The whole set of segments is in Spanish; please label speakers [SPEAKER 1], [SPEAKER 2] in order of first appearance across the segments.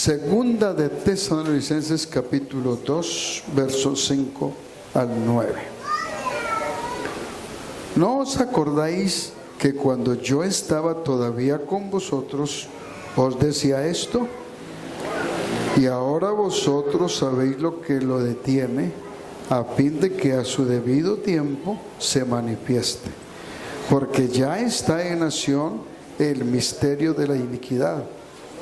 [SPEAKER 1] Segunda de Tesalonicenses capítulo 2, versos 5 al 9. ¿No os acordáis que cuando yo estaba todavía con vosotros os decía esto? Y ahora vosotros sabéis lo que lo detiene, a fin de que a su debido tiempo se manifieste. Porque ya está en acción el misterio de la iniquidad,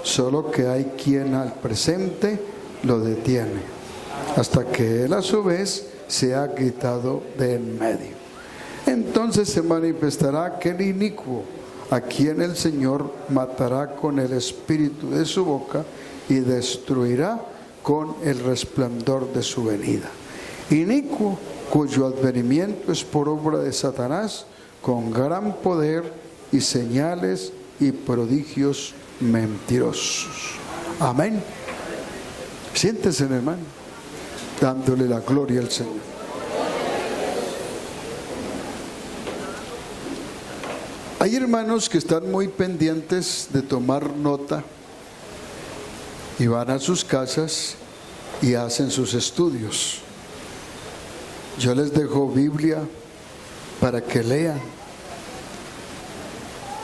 [SPEAKER 1] solo que hay quien al presente lo detiene, hasta que él a su vez se ha quitado de en medio. Entonces se manifestará aquel inicuo, a quien el Señor matará con el espíritu de su boca y destruirá con el resplandor de su venida. Inicuo, cuyo advenimiento es por obra de Satanás, con gran poder y señales y prodigios mentirosos. Amén. Siéntese, hermano, dándole la gloria al Señor. Hay hermanos que están muy pendientes de tomar nota y van a sus casas y hacen sus estudios. Yo les dejo Biblia para que lean.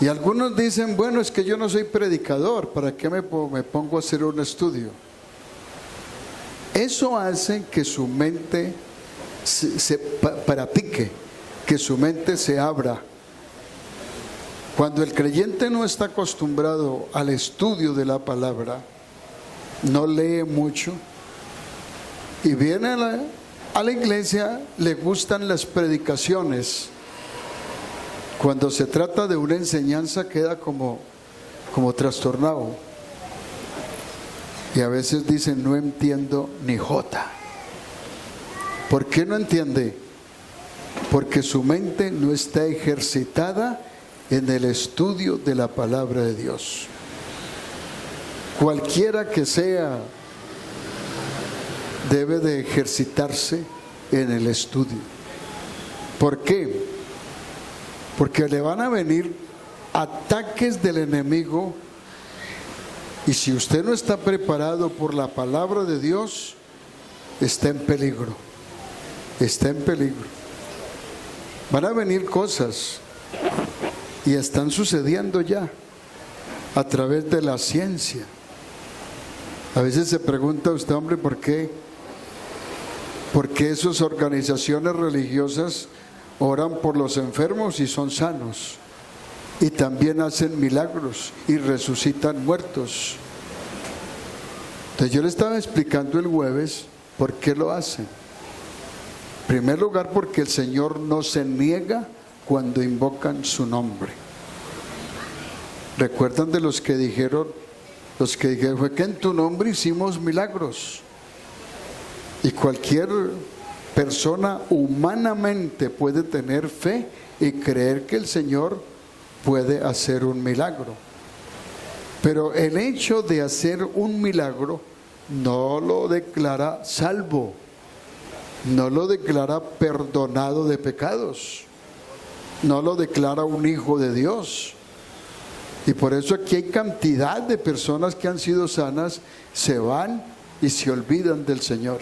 [SPEAKER 1] Y algunos dicen, bueno, es que yo no soy predicador, ¿para qué me pongo a hacer un estudio? Eso hace que su mente se practique, que su mente se abra. Cuando el creyente no está acostumbrado al estudio de la palabra, no lee mucho, y viene a la iglesia, le gustan las predicaciones. Cuando se trata de una enseñanza queda como trastornado. Y a veces dicen, no entiendo ni jota. ¿Por qué no entiende? Porque su mente no está ejercitada en el estudio de la palabra de Dios. Cualquiera que sea, debe de ejercitarse en el estudio. ¿Por qué? Porque le van a venir ataques del enemigo, y si usted no está preparado por la palabra de Dios, está en peligro. Está en peligro. Van a venir cosas, y están sucediendo ya a través de la ciencia. A veces se pregunta usted, hombre, ¿por qué esas organizaciones religiosas oran por los enfermos y son sanos? Y también hacen milagros y resucitan muertos. Entonces yo le estaba explicando el jueves por qué lo hacen. En primer lugar, porque el Señor no se niega cuando invocan su nombre. ¿Recuerdan de los que dijeron fue que en tu nombre hicimos milagros? Y cualquier persona humanamente puede tener fe y creer que el Señor puede hacer un milagro. Pero el hecho de hacer un milagro no lo declara salvo, no lo declara perdonado de pecados, no lo declara un hijo de Dios. Y por eso aquí hay cantidad de personas que han sido sanas, se van y se olvidan del Señor.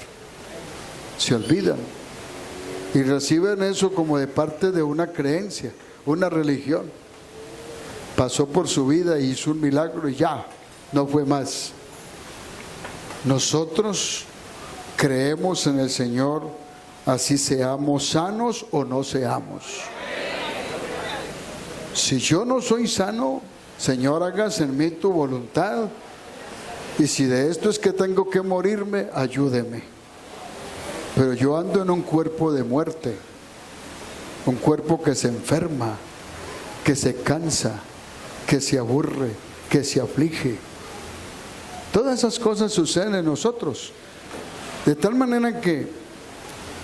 [SPEAKER 1] Se olvidan y reciben eso como de parte de una creencia, una religión. Pasó por su vida y hizo un milagro y ya, no fue más. Nosotros creemos en el Señor, así seamos sanos o no seamos. Si yo no soy sano, Señor, hagas en mí tu voluntad. Y si de esto es que tengo que morirme, ayúdeme. Pero yo ando en un cuerpo de muerte, un cuerpo que se enferma, que se cansa, que se aburre, que se aflige. Todas esas cosas suceden en nosotros. De tal manera que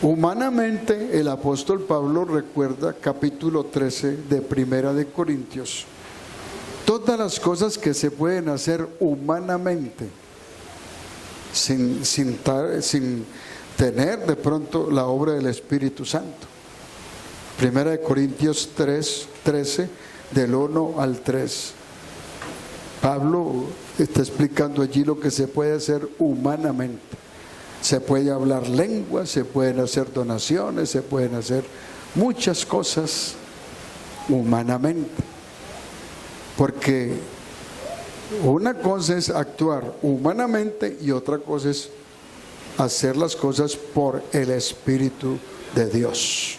[SPEAKER 1] humanamente el apóstol Pablo recuerda capítulo 13 de Primera de Corintios. Todas las cosas que se pueden hacer humanamente sin tener de pronto la obra del Espíritu Santo. Primera de Corintios 13 del 1 al 3. Pablo está explicando allí lo que se puede hacer humanamente. Se puede hablar lenguas, se pueden hacer donaciones, se pueden hacer muchas cosas humanamente. Porque una cosa es actuar humanamente y otra cosa es hacer las cosas por el Espíritu de Dios.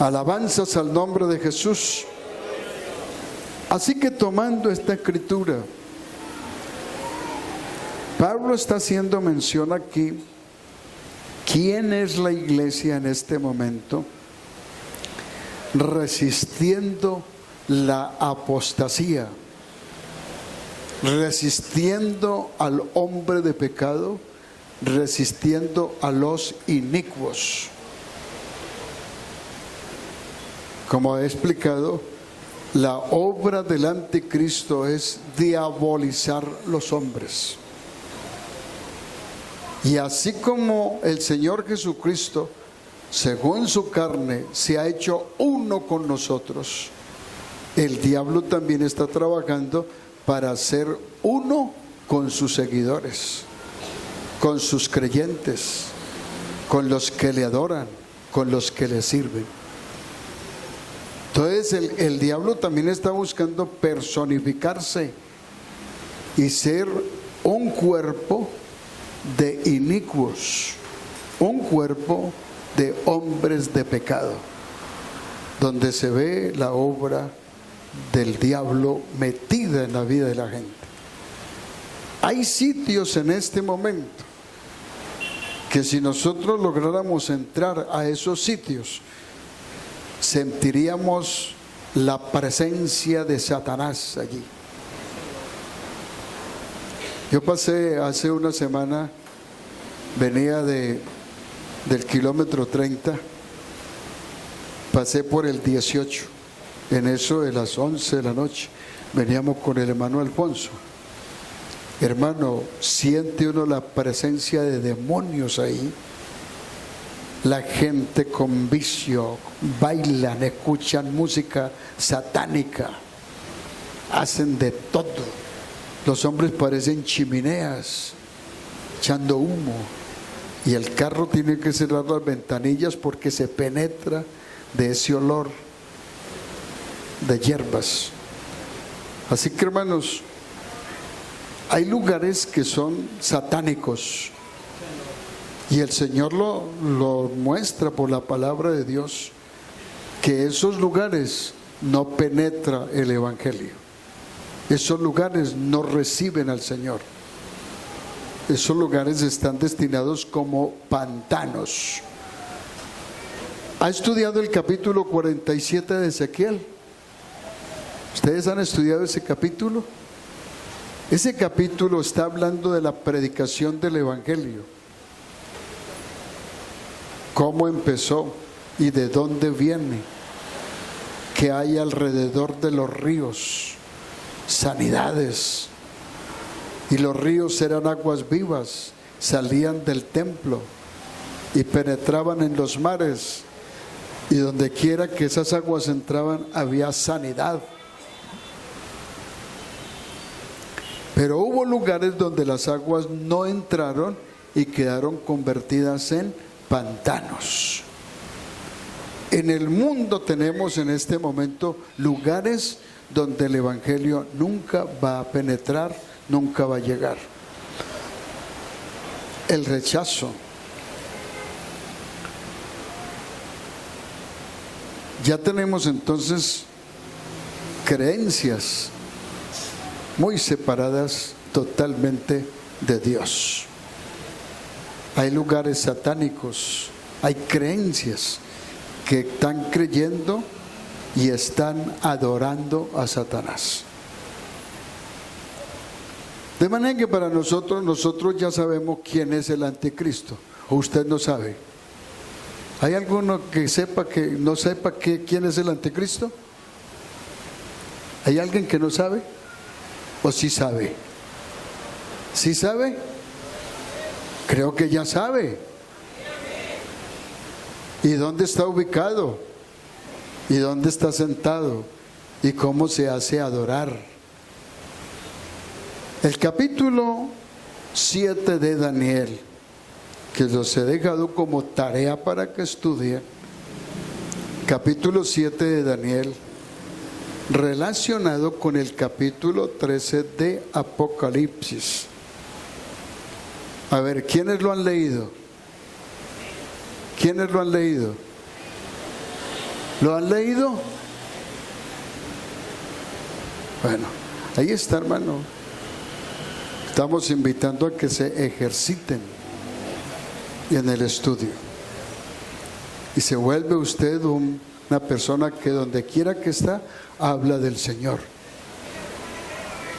[SPEAKER 1] Alabanzas al nombre de Jesús. Así que tomando esta escritura, Pablo está haciendo mención aquí, ¿quién es la iglesia en este momento? Resistiendo la apostasía, resistiendo al hombre de pecado, resistiendo a los inicuos. Como he explicado, la obra del anticristo es diabolizar los hombres. Y así como el Señor Jesucristo, según su carne, se ha hecho uno con nosotros, el diablo también está trabajando para ser uno con sus seguidores, con sus creyentes, con los que le adoran, con los que le sirven. Entonces el diablo también está buscando personificarse y ser un cuerpo de inicuos, un cuerpo de hombres de pecado, donde se ve la obra del diablo metida en la vida de la gente. Hay sitios en este momento que si nosotros lográramos entrar a esos sitios, sentiríamos la presencia de Satanás allí. Yo pasé hace una semana, venía del kilómetro 30, pasé por el 18, en eso de las 11 de la noche, veníamos con el hermano Alfonso. Hermano, siente uno la presencia de demonios ahí. La gente con vicio, bailan, escuchan música satánica, hacen de todo. Los hombres parecen chimeneas, echando humo. Y el carro tiene que cerrar las ventanillas porque se penetra de ese olor de hierbas. Así que, hermanos, hay lugares que son satánicos. Y el Señor lo muestra por la palabra de Dios, que esos lugares no penetra el Evangelio. Esos lugares no reciben al Señor. Esos lugares están destinados como pantanos. ¿Ha estudiado el capítulo 47 de Ezequiel? ¿Ustedes han estudiado ese capítulo? Ese capítulo está hablando de la predicación del Evangelio. Cómo empezó y de dónde viene, que hay alrededor de los ríos, sanidades, y los ríos eran aguas vivas, salían del templo y penetraban en los mares, y donde quiera que esas aguas entraban había sanidad. Pero hubo lugares donde las aguas no entraron y quedaron convertidas en pantanos. En el mundo tenemos en este momento lugares donde el Evangelio nunca va a penetrar, nunca va a llegar. El rechazo. Ya tenemos entonces creencias muy separadas totalmente de Dios. Hay lugares satánicos, hay creencias que están creyendo y están adorando a Satanás. De manera que para nosotros ya sabemos quién es el anticristo. ¿O usted no sabe? ¿Hay alguno que no sepa quién es el anticristo? ¿Hay alguien que no sabe? ¿O sí sabe? ¿Sí sabe? Creo que ya sabe. ¿Y dónde está ubicado? ¿Y dónde está sentado? ¿Y cómo se hace adorar? El capítulo 7 de Daniel, que los he dejado como tarea para que estudien, capítulo 7 de Daniel, relacionado con el capítulo 13 de Apocalipsis. A ver, ¿quiénes lo han leído? ¿Quiénes lo han leído? ¿Lo han leído? Bueno, ahí está, hermano. Estamos invitando a que se ejerciten en el estudio. Y se vuelve usted una persona que donde quiera que está, habla del Señor.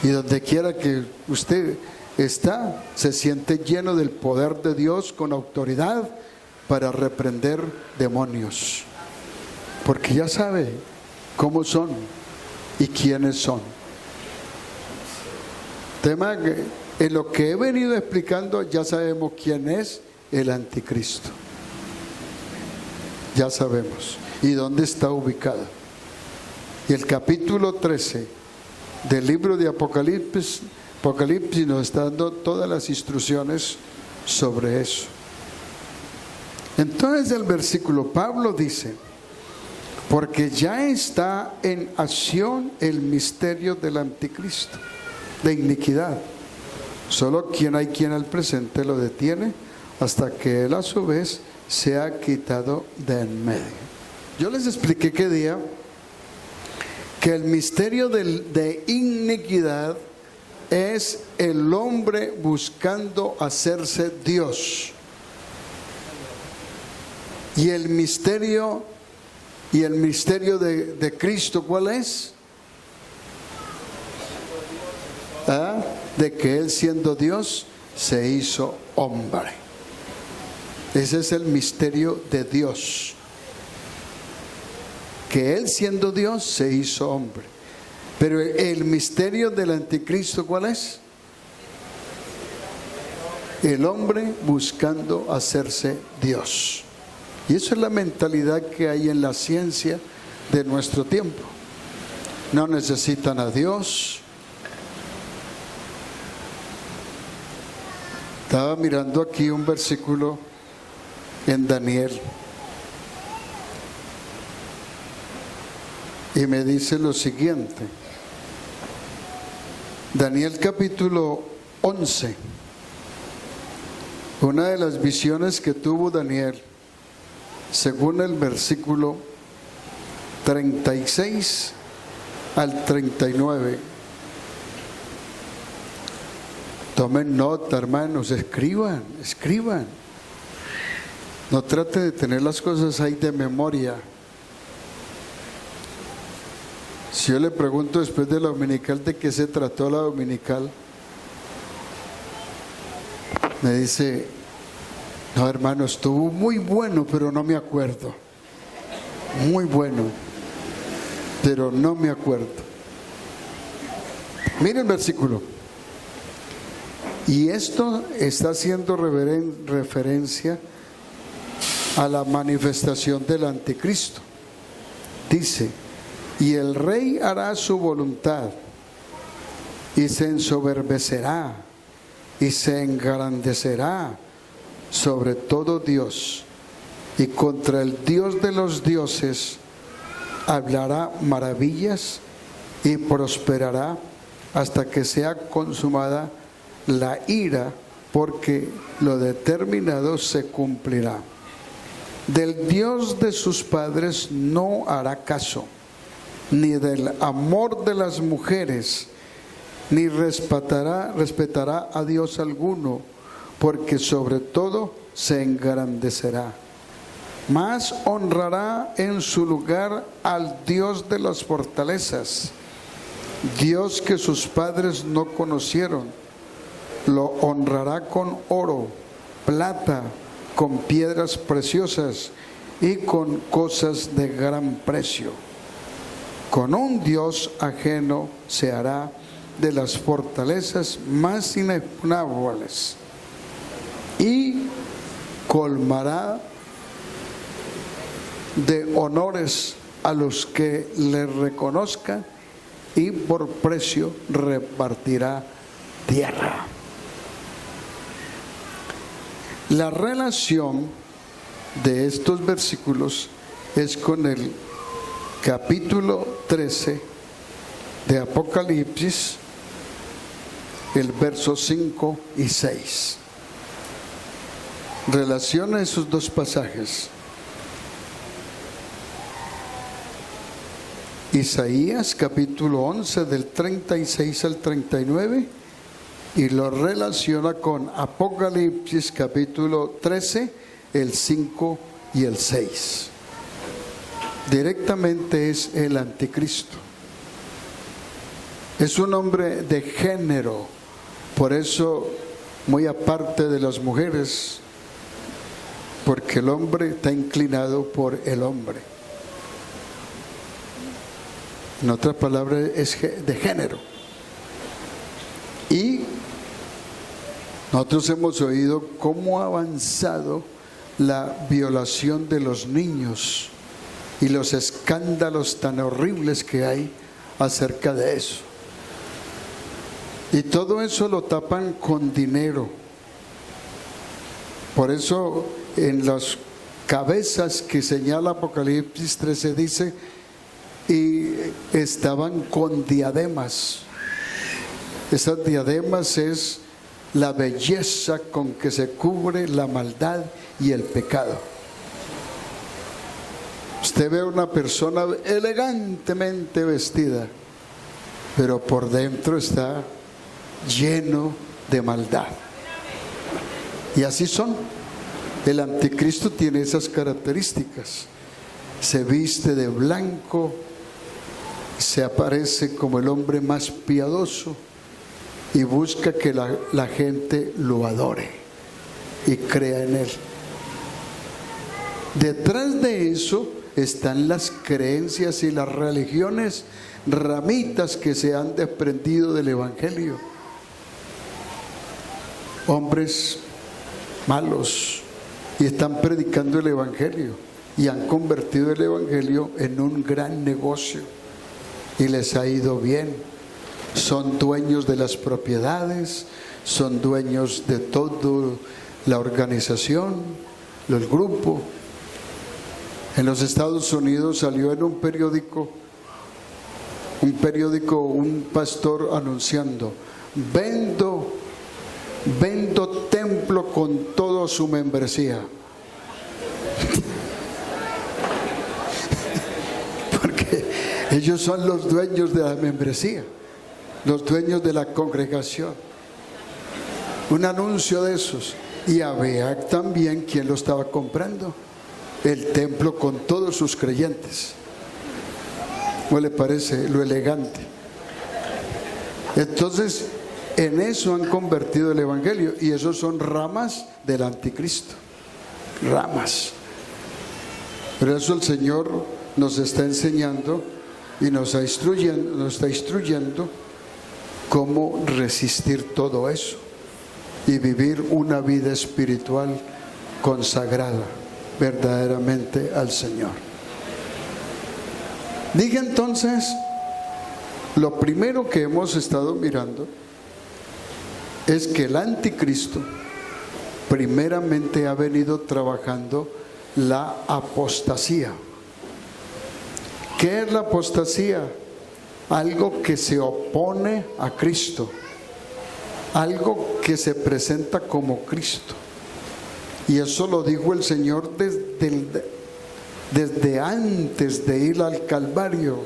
[SPEAKER 1] Y donde quiera que usted está, se siente lleno del poder de Dios con autoridad para reprender demonios. Porque ya sabe cómo son y quiénes son. Tema que en lo que he venido explicando ya sabemos quién es el anticristo. Ya sabemos. ¿Y dónde está ubicado? Y el capítulo 13 del libro de Apocalipsis nos está dando todas las instrucciones sobre eso. Entonces el versículo, Pablo dice: porque ya está en acción el misterio del anticristo, de iniquidad. Solo hay quien al presente lo detiene hasta que él a su vez sea quitado de en medio. Yo les expliqué qué día que el misterio de iniquidad es el hombre buscando hacerse Dios. Y el misterio de Cristo, ¿cuál es? De que Él, siendo Dios, se hizo hombre. Ese es el misterio de Dios. Que Él, siendo Dios, se hizo hombre. Pero el misterio del anticristo, ¿cuál es? El hombre buscando hacerse Dios. Y eso es la mentalidad que hay en la ciencia de nuestro tiempo. No necesitan a Dios. Estaba mirando aquí un versículo en Daniel. Y me dice lo siguiente. Daniel capítulo 11. Una de las visiones que tuvo Daniel, según el versículo 36 al 39. Tomen nota, hermanos, escriban. No trate de tener las cosas ahí de memoria. Si yo le pregunto después de la dominical de qué se trató la dominical, me dice: no, hermano, estuvo muy bueno, pero no me acuerdo. Muy bueno, pero no me acuerdo. Mire el versículo. Y esto está haciendo referencia a la manifestación del anticristo. Dice: y el rey hará su voluntad y se ensoberbecerá y se engrandecerá sobre todo Dios, y contra el Dios de los dioses hablará maravillas y prosperará hasta que sea consumada la ira, porque lo determinado se cumplirá. Del Dios de sus padres no hará caso, ni del amor de las mujeres, ni respetará a Dios alguno, porque sobre todo se engrandecerá. Mas honrará en su lugar al Dios de las fortalezas, Dios que sus padres no conocieron. Lo honrará con oro, plata, con piedras preciosas y con cosas de gran precio. Con un Dios ajeno se hará de las fortalezas más inexpugnables y colmará de honores a los que le reconozcan, y por precio repartirá tierra. La relación de estos versículos es con el capítulo 13 de Apocalipsis, el verso 5 y 6. Relaciona esos dos pasajes. Isaías capítulo 11 del 36 al 39 y lo relaciona con Apocalipsis capítulo 13, el 5 y el 6. Directamente es el anticristo. Es un hombre de género, por eso muy aparte de las mujeres, porque el hombre está inclinado por el hombre. En otras palabras, es de género. Y nosotros hemos oído cómo ha avanzado la violación de los niños y los escándalos tan horribles que hay acerca de eso. Y todo eso lo tapan con dinero. Por eso en las cabezas que señala Apocalipsis 13 dice, y estaban con diademas. Esas diademas es la belleza con que se cubre la maldad y el pecado. Usted ve a una persona elegantemente vestida, pero por dentro está lleno de maldad. Y así son. El anticristo tiene esas características. Se viste de blanco, se aparece como el hombre más piadoso y busca que la gente lo adore y crea en él. Detrás de eso están las creencias y las religiones ramitas que se han desprendido del evangelio. Hombres malos y están predicando el evangelio y han convertido el evangelio en un gran negocio y les ha ido bien. Son dueños de las propiedades, son dueños de toda la organización, el grupo. En los Estados Unidos salió en un periódico un pastor anunciando: vendo templo con toda su membresía. Porque ellos son los dueños de la membresía, los dueños de la congregación. Un anuncio de esos. Y había también quien lo estaba comprando, el templo con todos sus creyentes. ¿Cómo le parece lo elegante? Entonces, en eso han convertido el evangelio, y esos son ramas del anticristo, ramas. Pero eso el Señor nos está enseñando y nos está instruyendo cómo resistir todo eso y vivir una vida espiritual consagrada verdaderamente al Señor. Diga entonces, lo primero que hemos estado mirando es que el anticristo primeramente ha venido trabajando la apostasía. ¿Qué es la apostasía? Algo que se opone a Cristo, algo que se presenta como Cristo. Y eso lo dijo el Señor desde antes de ir al Calvario,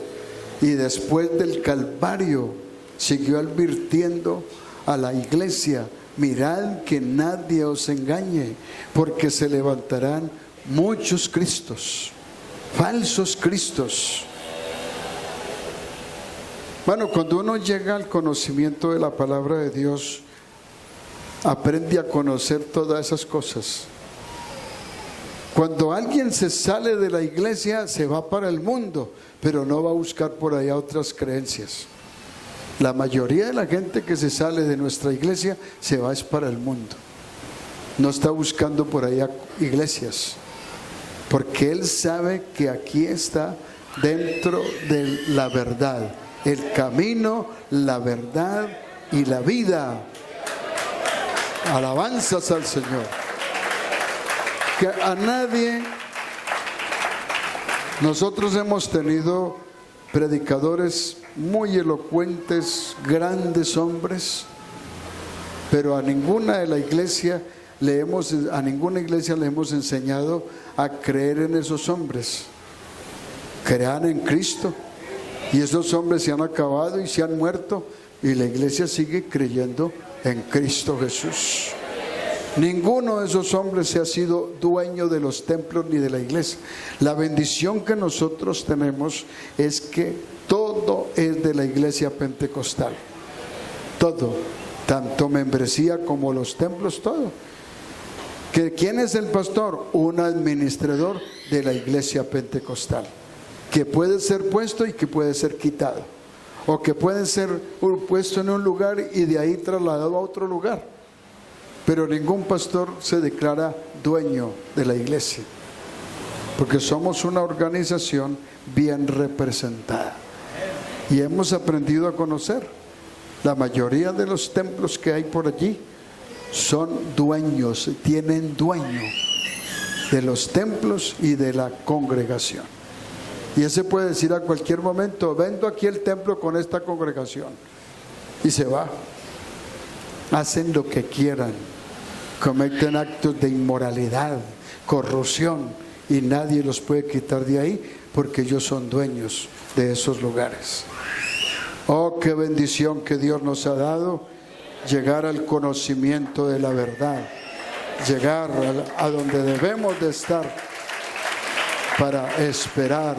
[SPEAKER 1] y después del Calvario siguió advirtiendo a la iglesia: mirad que nadie os engañe, porque se levantarán muchos cristos, falsos cristos. Bueno, cuando uno llega al conocimiento de la palabra de Dios, aprende a conocer todas esas cosas. Cuando alguien se sale de la iglesia, se va para el mundo, pero no va a buscar por allá otras creencias. La mayoría de la gente que se sale de nuestra iglesia se va es para el mundo. No está buscando por allá iglesias, porque él sabe que aquí está dentro de la verdad, el camino, la verdad y la vida. Alabanzas al Señor. Que a nadie, nosotros hemos tenido predicadores muy elocuentes, grandes hombres, pero a ninguna iglesia le hemos enseñado a creer en esos hombres. Crean en Cristo, y esos hombres se han acabado y se han muerto, y la iglesia sigue creyendo en Cristo Jesús. Ninguno de esos hombres se ha sido dueño de los templos ni de la iglesia. La bendición que nosotros tenemos es que todo es de la iglesia pentecostal. Todo, tanto membresía como los templos, todo. ¿Quién es el pastor? Un administrador de la iglesia pentecostal, que puede ser puesto y que puede ser quitado, o que puede ser puesto en un lugar y de ahí trasladado a otro lugar. Pero ningún pastor se declara dueño de la iglesia, porque somos una organización bien representada. Y hemos aprendido a conocer, la mayoría de los templos que hay por allí son dueños, tienen dueño de los templos y de la congregación. Y ese puede decir a cualquier momento: vendo aquí el templo con esta congregación, y se va. Hacen lo que quieran, cometen actos de inmoralidad, corrupción, y nadie los puede quitar de ahí, porque ellos son dueños de esos lugares. Oh, qué bendición que Dios nos ha dado, llegar al conocimiento de la verdad, llegar a donde debemos de estar para esperar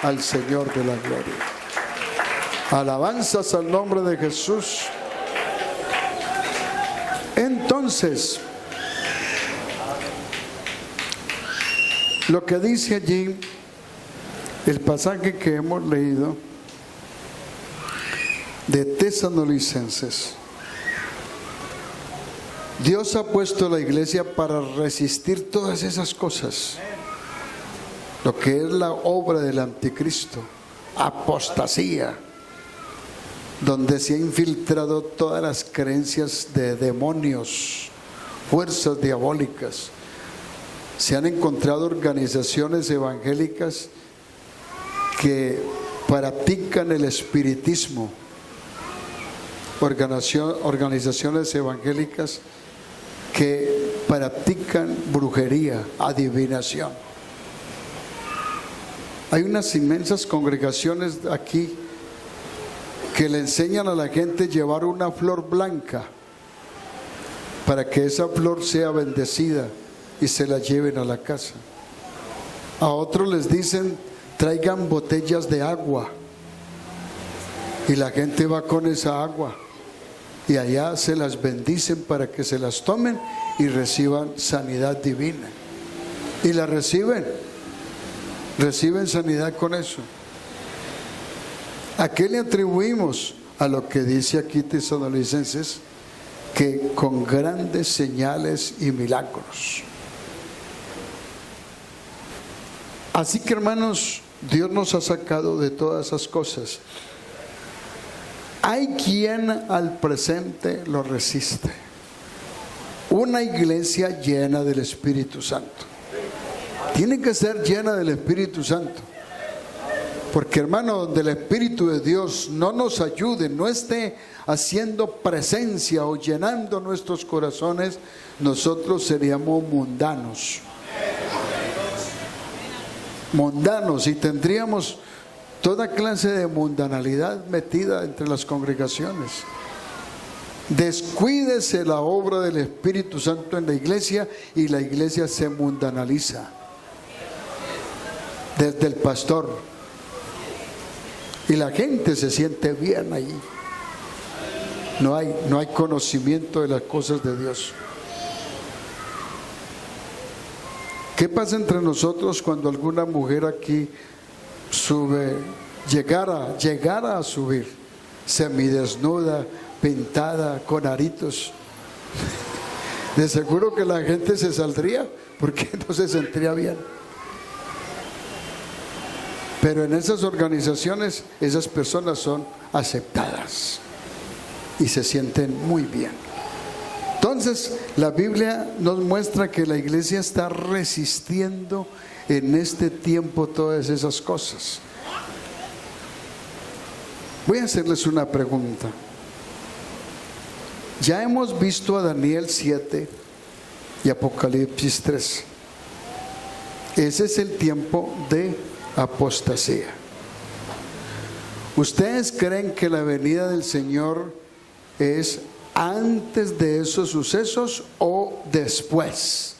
[SPEAKER 1] al Señor de la gloria. Alabanzas al nombre de Jesús. Entonces, lo que dice allí el pasaje que hemos leído de Tesalonicenses, Dios ha puesto a la iglesia para resistir todas esas cosas, lo que es la obra del anticristo, apostasía, donde se ha infiltrado todas las creencias de demonios, fuerzas diabólicas. Se han encontrado organizaciones evangélicas que practican el espiritismo, organizaciones evangélicas que practican brujería, adivinación. Hay unas inmensas congregaciones aquí que le enseñan a la gente a llevar una flor blanca para que esa flor sea bendecida y se la lleven a la casa. A otros les dicen: traigan botellas de agua, y la gente va con esa agua y allá se las bendicen para que se las tomen y reciban sanidad divina. Y la reciben sanidad con eso. ¿A qué le atribuimos? A lo que dice aquí Tesalonicenses, que con grandes señales y milagros. Así que, hermanos, Dios nos ha sacado de todas esas cosas. Hay quien al presente lo resiste. Una iglesia llena del Espíritu Santo. Tiene que ser llena del Espíritu Santo. Porque, hermano, donde el Espíritu de Dios no nos ayude, no esté haciendo presencia o llenando nuestros corazones, nosotros seríamos mundanos. Mundanos, y tendríamos toda clase de mundanalidad metida entre las congregaciones. Descuídese la obra del Espíritu Santo en la iglesia y la iglesia se mundanaliza. Desde el pastor. Y la gente se siente bien allí. No hay conocimiento de las cosas de Dios. ¿Qué pasa entre nosotros cuando alguna mujer aquí llegara a subir semidesnuda, pintada, con aritos? De seguro que la gente se saldría, porque no se sentiría bien. Pero en esas organizaciones, esas personas son aceptadas. y se sienten muy bien. Entonces, la Biblia nos muestra que la iglesia está resistiendo en este tiempo todas esas cosas. Voy a hacerles una pregunta. Ya hemos visto a Daniel 7 y Apocalipsis 3. Ese es el tiempo de apostasía. ¿Ustedes creen que la venida del Señor es antes de esos sucesos o después?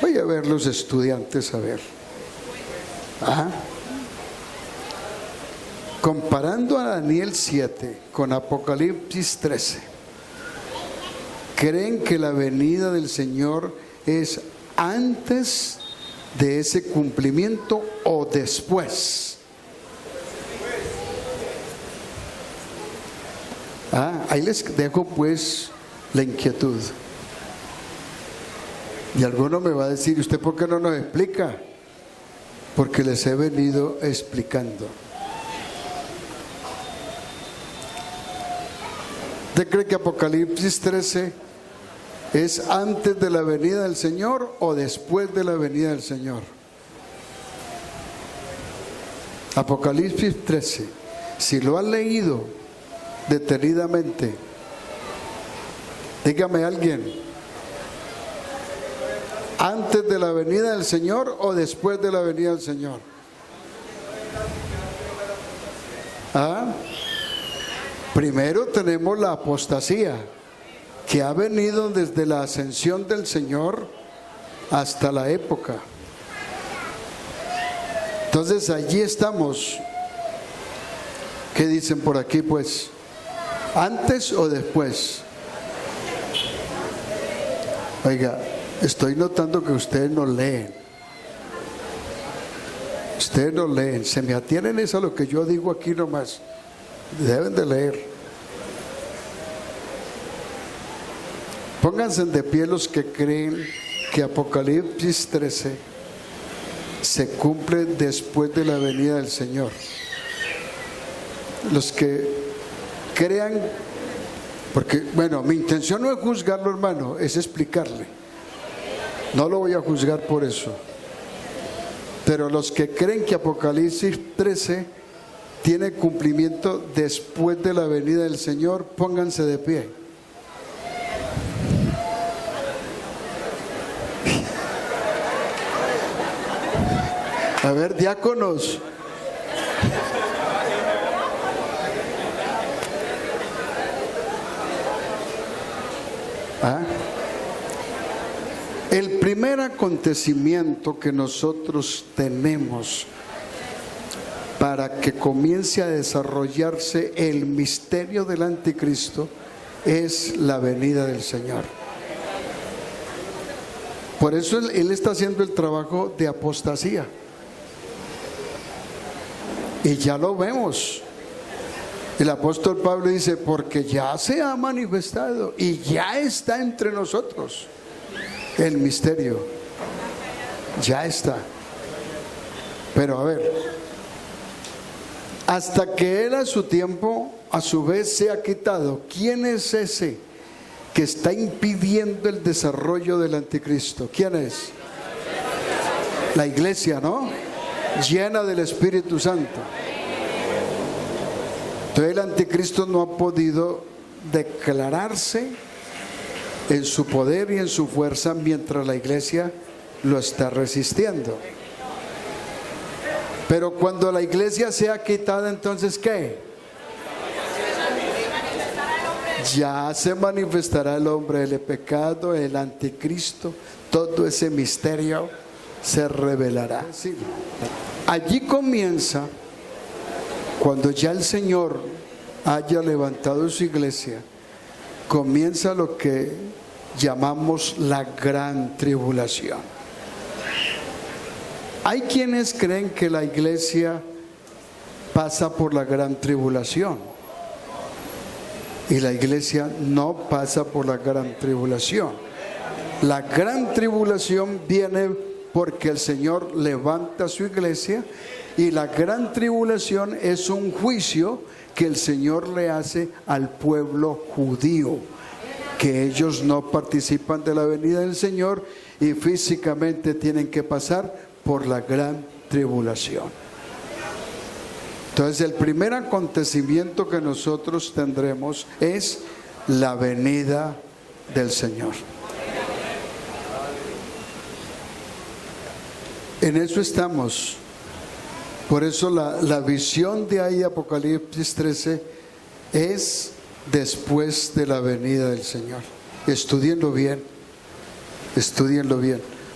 [SPEAKER 1] Voy a ver los estudiantes a ver. Comparando a Daniel 7 con Apocalipsis 13, ¿creen que la venida del Señor es antes de ese cumplimiento o después? Ahí les dejo pues la inquietud. Y alguno me va a decir, ¿usted por qué no nos explica? Porque les he venido explicando. ¿Usted cree que Apocalipsis 13 es antes de la venida del Señor o después de la venida del Señor? Apocalipsis 13, si lo han leído detenidamente, dígame alguien, ¿antes de la venida del Señor o después de la venida del Señor? Primero tenemos la apostasía, que ha venido desde la ascensión del Señor hasta la época. Entonces allí estamos. ¿Qué dicen por aquí pues? ¿Antes o después? Oiga, estoy notando que ustedes no leen. Ustedes no leen, se me atienen es a lo que yo digo aquí nomás. Deben de leer. Pónganse de pie los que creen que Apocalipsis 13 se cumple después de la venida del Señor. Los que crean, porque bueno, mi intención no es juzgarlo, hermano, es explicarle. No lo voy a juzgar por eso. Pero los que creen que Apocalipsis 13 tiene cumplimiento después de la venida del Señor, pónganse de pie. A ver, diáconos. El primer acontecimiento que nosotros tenemos para que comience a desarrollarse el misterio del anticristo es la venida del Señor. Por eso él está haciendo el trabajo de apostasía. Y ya lo vemos. El apóstol Pablo dice, porque ya se ha manifestado y ya está entre nosotros el misterio. Ya está. Pero a ver, hasta que él a su tiempo, a su vez, se ha quitado, ¿quién es ese que está impidiendo el desarrollo del anticristo? ¿Quién es? La iglesia, ¿no? Llena del Espíritu Santo. Entonces el anticristo no ha podido declararse en su poder y en su fuerza mientras la iglesia lo está resistiendo. Pero cuando la iglesia sea quitada, entonces ¿qué? Ya se manifestará el hombre del pecado, el anticristo, todo ese misterio se revelará. Allí comienza, cuando ya el Señor haya levantado su iglesia, comienza lo que llamamos la gran tribulación. Hay quienes creen que la iglesia pasa por la gran tribulación y la iglesia no pasa por la gran tribulación. La gran tribulación viene porque el Señor levanta su iglesia, y la gran tribulación es un juicio que el Señor le hace al pueblo judío, que ellos no participan de la venida del Señor y físicamente tienen que pasar por la gran tribulación. Entonces el primer acontecimiento que nosotros tendremos es la venida del Señor. En eso estamos. Por eso la visión de ahí, Apocalipsis 13, es después de la venida del Señor. Estudienlo bien,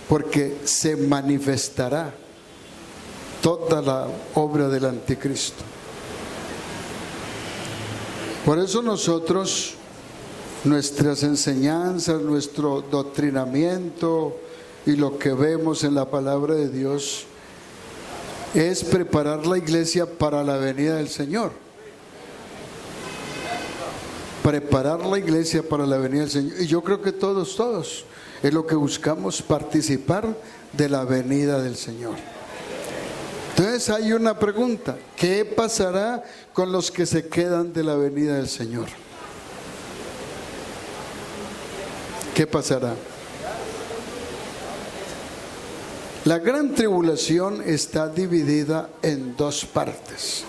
[SPEAKER 1] porque se manifestará toda la obra del anticristo. Por eso nosotros, nuestras enseñanzas, nuestro doctrinamiento y lo que vemos en la palabra de Dios es preparar la iglesia para la venida del Señor. Preparar la iglesia para la venida del Señor. Y yo creo que todos es lo que buscamos, participar de la venida del Señor. Entonces hay una pregunta: ¿qué pasará con los que se quedan de la venida del Señor? ¿Qué pasará? La gran tribulación está dividida en dos partes.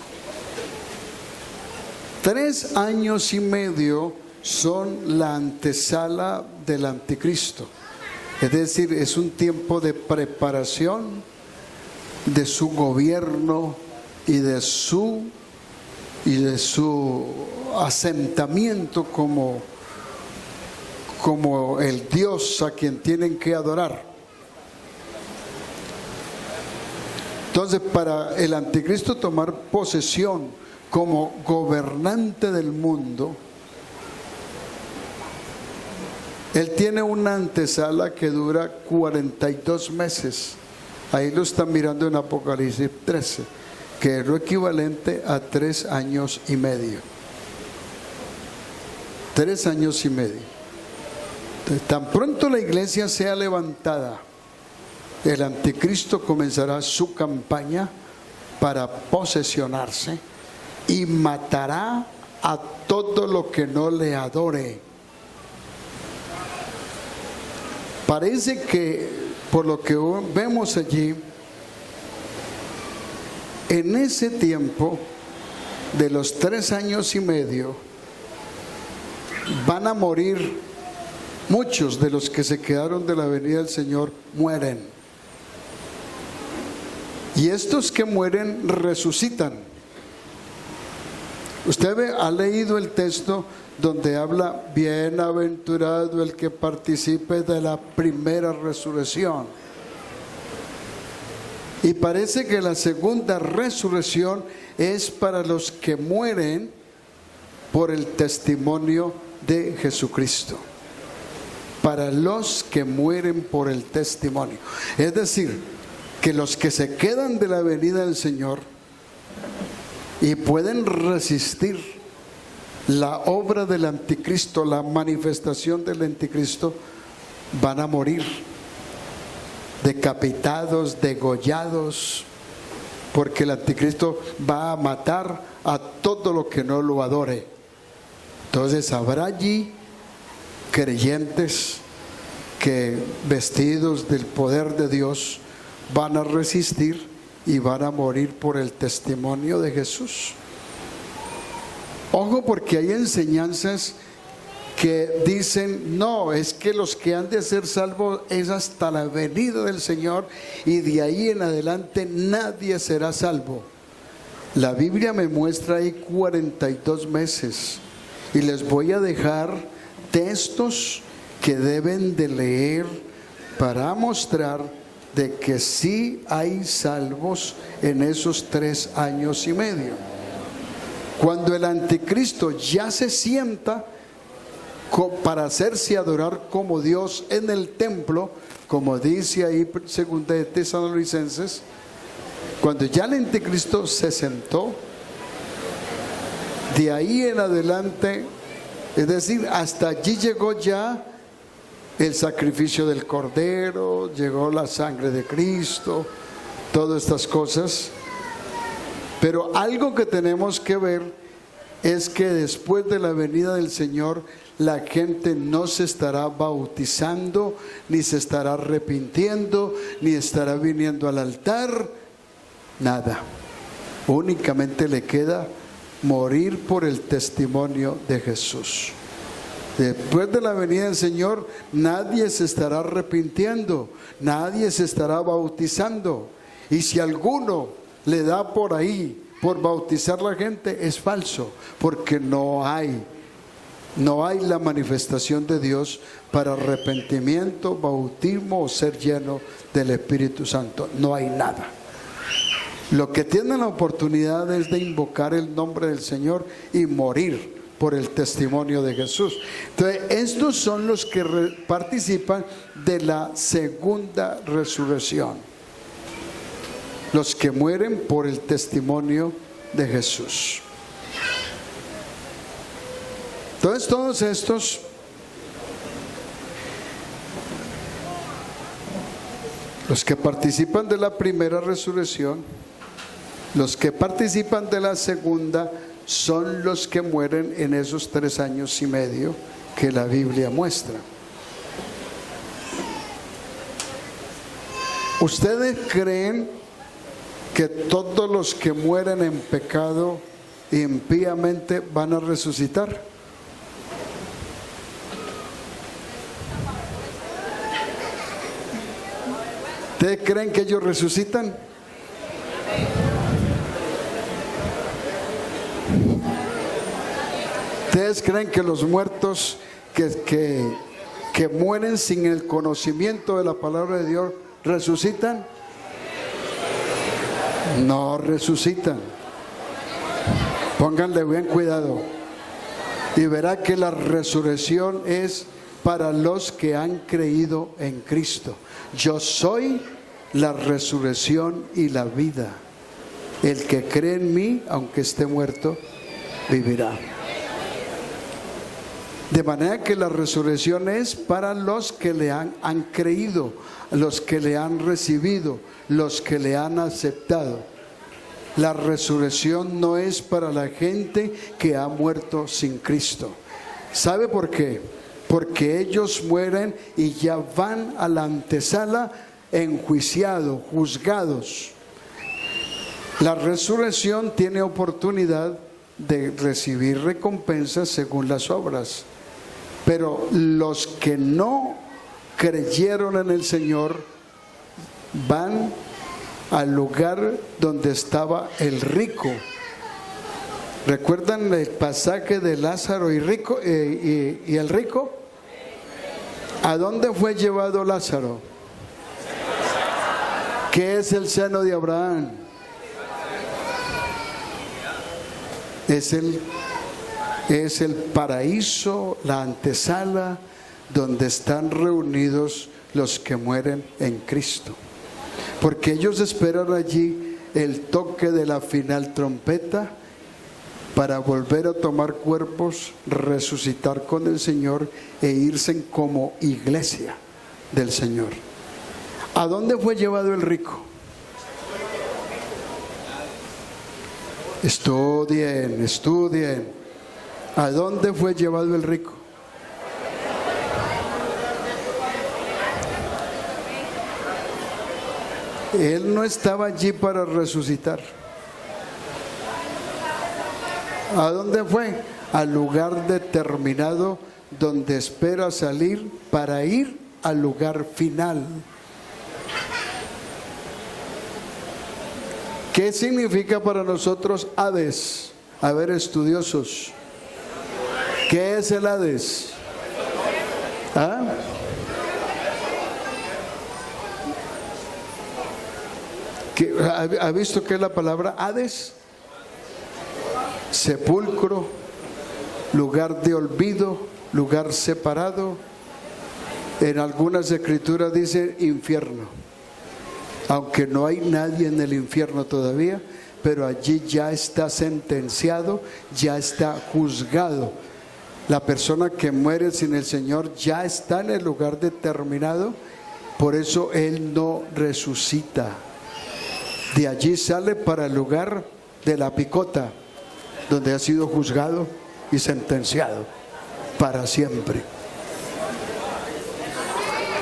[SPEAKER 1] 3 años y medio son la antesala del anticristo. Es decir, es un tiempo de preparación de su gobierno y de su asentamiento como el Dios a quien tienen que adorar. Entonces, para el anticristo tomar posesión como gobernante del mundo, él tiene una antesala que dura 42 meses. Ahí lo están mirando en Apocalipsis 13, que es lo equivalente a 3 años y medio. 3 años y medio. Entonces, tan pronto la iglesia sea levantada, el anticristo comenzará su campaña para posesionarse y matará a todo lo que no le adore. Parece que, por lo que vemos allí, en ese tiempo de los 3 años y medio van a morir muchos de los que se quedaron de la venida del Señor. Mueren. Y estos que mueren resucitan. Usted ha leído el texto donde habla: bienaventurado el que participe de la primera resurrección. Y parece que la segunda resurrección es para los que mueren por el testimonio de Jesucristo. Para los que mueren por el testimonio. Es decir, que los que se quedan de la venida del Señor y pueden resistir la obra del anticristo, la manifestación del anticristo, van a morir decapitados, degollados, porque el anticristo va a matar a todo lo que no lo adore. Entonces habrá allí creyentes que, vestidos del poder de Dios, van a resistir y van a morir por el testimonio de Jesús. Ojo, porque hay enseñanzas que dicen: no, es que los que han de ser salvos es hasta la venida del Señor y de ahí en adelante nadie será salvo. La Biblia me muestra ahí 42 meses y les voy a dejar textos que deben de leer para mostrar de que sí hay salvos en esos 3 años y medio. Cuando el anticristo ya se sienta para hacerse adorar como Dios en el templo, como dice ahí 2 de Tesalonicenses, cuando ya el anticristo se sentó, de ahí en adelante, es decir, hasta allí llegó ya el sacrificio del Cordero, llegó la sangre de Cristo, todas estas cosas. Pero algo que tenemos que ver es que después de la venida del Señor, la gente no se estará bautizando, ni se estará arrepintiendo, ni estará viniendo al altar, nada. Únicamente le queda morir por el testimonio de Jesús. Después de la venida del Señor, nadie se estará arrepintiendo, nadie se estará bautizando. Y si alguno le da por ahí, por bautizar a la gente, es falso, porque no hay la manifestación de Dios para arrepentimiento, bautismo o ser lleno del Espíritu Santo. No hay nada. Lo que tienen la oportunidad es de invocar el nombre del Señor y morir por el testimonio de Jesús. Entonces, estos son los que participan de la segunda resurrección. Los que mueren por el testimonio de Jesús. Entonces, todos estos los que participan de la primera resurrección, los que participan de la segunda, son los que mueren en esos 3 años y medio que la Biblia muestra. ¿Ustedes creen que todos los que mueren en pecado impíamente van a resucitar? ¿Ustedes creen que ellos resucitan? ¿Ustedes creen que los muertos que mueren sin el conocimiento de la palabra de Dios resucitan? No resucitan. Pónganle bien cuidado y verá que la resurrección es para los que han creído en Cristo. Yo soy la resurrección y la vida. El que cree en mí, aunque esté muerto, vivirá. De manera que la resurrección es para los que le han creído, los que le han recibido, los que le han aceptado. La resurrección no es para la gente que ha muerto sin Cristo. ¿Sabe por qué? Porque ellos mueren y ya van a la antesala enjuiciados, juzgados. La resurrección tiene oportunidad de recibir recompensas según las obras. Pero los que no creyeron en el Señor van al lugar donde estaba el rico. ¿Recuerdan el pasaje de Lázaro y el rico? ¿A dónde fue llevado Lázaro? ¿Qué es el seno de Abraham? Es el paraíso, la antesala, donde están reunidos los que mueren en Cristo. Porque ellos esperan allí el toque de la final trompeta para volver a tomar cuerpos, resucitar con el Señor e irse como iglesia del Señor. ¿A dónde fue llevado el rico? Estudien. ¿A dónde fue llevado el rico? Él no estaba allí para resucitar. ¿A dónde fue? Al lugar determinado donde espera salir para ir al lugar final. ¿Qué significa para nosotros Hades? A ver, estudiosos, ¿qué es el Hades? ¿Ah? ¿Ha visto qué es la palabra Hades? Sepulcro, lugar de olvido, lugar separado. En algunas escrituras dice infierno, aunque no hay nadie en el infierno todavía, pero allí ya está sentenciado, ya está juzgado. La persona que muere sin el Señor ya está en el lugar determinado, por eso Él no resucita. De allí sale para el lugar de la picota, donde ha sido juzgado y sentenciado para siempre.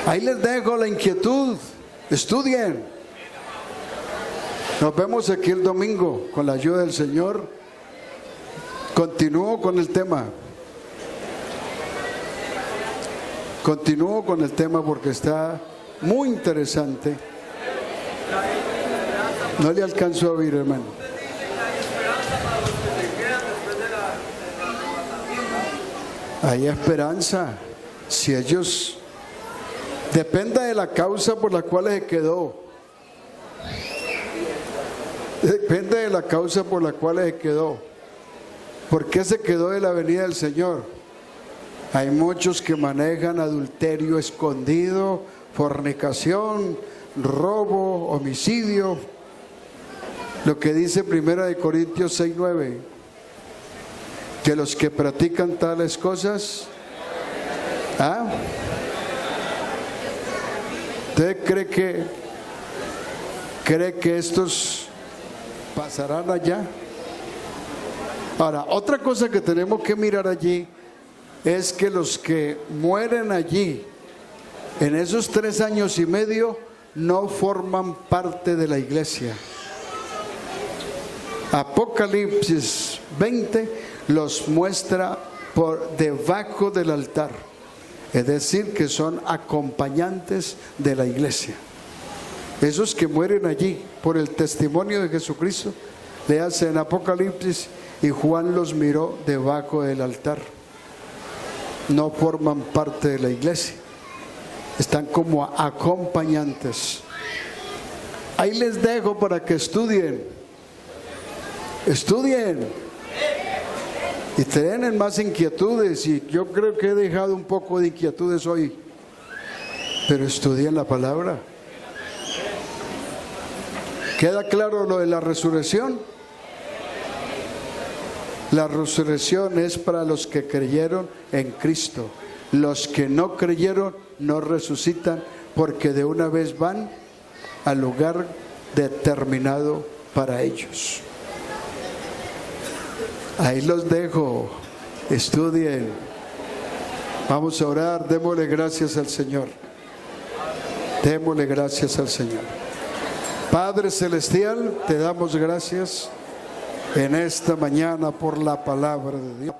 [SPEAKER 1] Ahí les dejo la inquietud, estudien. Nos vemos aquí el domingo con la ayuda del Señor. Continúo con el tema. Continúo con el tema porque está muy interesante. No le alcanzo a oír, hermano. Hay esperanza. Si ellos... Depende de la causa por la cual se quedó. Depende de la causa por la cual se quedó. ¿Por qué se quedó de la venida del Señor? Hay muchos que manejan adulterio escondido, fornicación, robo, homicidio. Lo que dice 1 Corintios 6:9, que los que practican tales cosas, ¿usted cree que estos pasarán allá? Ahora, otra cosa que tenemos que mirar allí es que los que mueren allí en esos 3 años y medio no forman parte de la iglesia. Apocalipsis 20 los muestra por debajo del altar, es decir, que son acompañantes de la iglesia. Esos que mueren allí por el testimonio de Jesucristo, le hacen Apocalipsis, y Juan los miró debajo del altar. No forman parte de la iglesia, están como acompañantes. Ahí les dejo para que estudien y tienen más inquietudes, y yo creo que he dejado un poco de inquietudes hoy, pero estudien la palabra. ¿Queda claro lo de la resurrección? La resurrección es para los que creyeron en Cristo. Los que no creyeron no resucitan, porque de una vez van al lugar determinado para ellos. Ahí los dejo, estudien. Vamos a orar, démosle gracias al Señor. Démosle gracias al Señor. Padre Celestial, te damos gracias en esta mañana por la palabra de Dios.